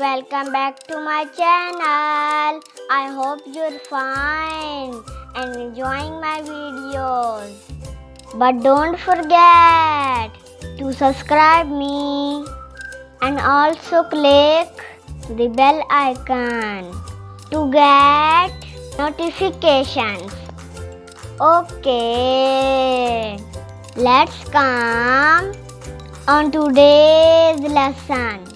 Welcome back to my channel. I hope you're fine and enjoying my videos. But don't forget to subscribe me and also click the bell icon to get notifications. Okay, let's come on today's lesson,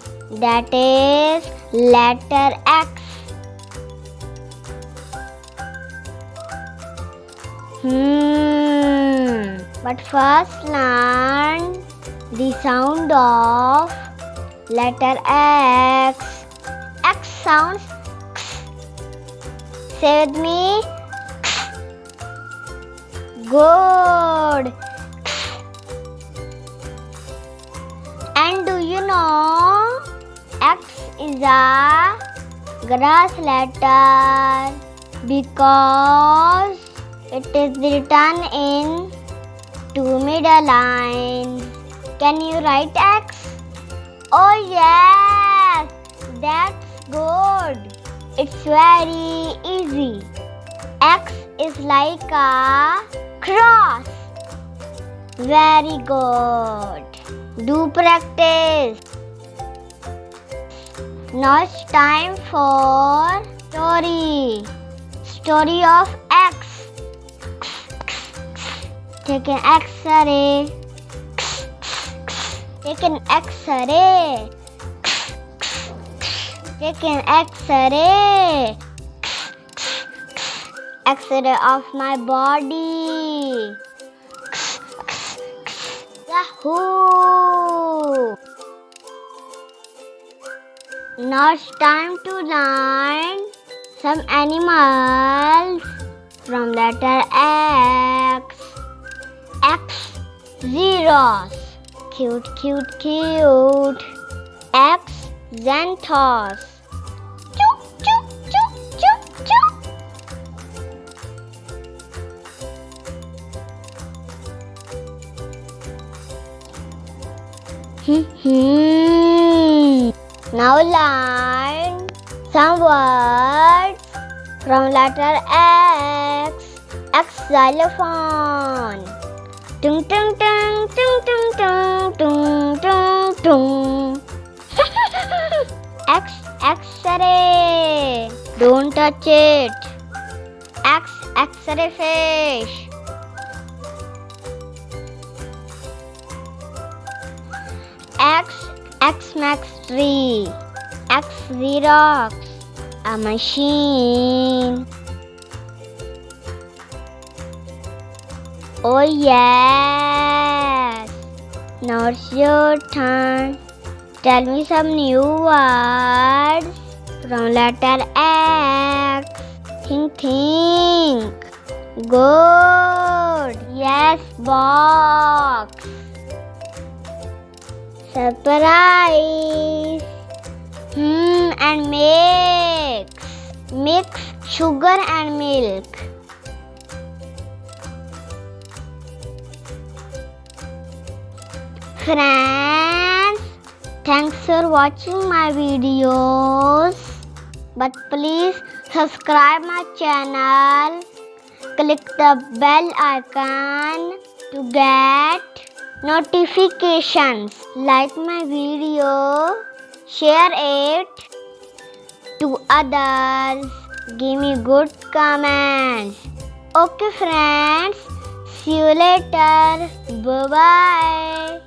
that is letter X. But first learn the sound of letter X. X sounds X. Say with me. Good. And do you know X is a grass letter because it is written in two middle lines. Can you write X? Oh yes, that's good. It's very easy. X is like a cross. Very good. Do practice. Now it's time for story. Story of X. Take an X-ray. Take an X-ray. Take an X-ray. X-ray of my body. Yahoo! Now it's time to learn some animals from letter X. X zeros. Cute, cute, cute. X xanthos. Choo, choo, choo, choo, choo. Now learn some words from letter X. X xylophone. Tung tung tung tung tung tung tung tung tung. X X-ray. Don't touch it. X X-ray fish. X-Max tree. X Xerox, a machine. Oh yes. Now it's your turn. Tell me some new words from letter X. Think. Good. Yes, box. Surprise. And mix sugar and milk. Friends, thanks for watching my videos, but please subscribe my channel, click the bell icon to get notifications. Like my video, share it to others, give me good comments. Okay friends, see you later. Bye bye.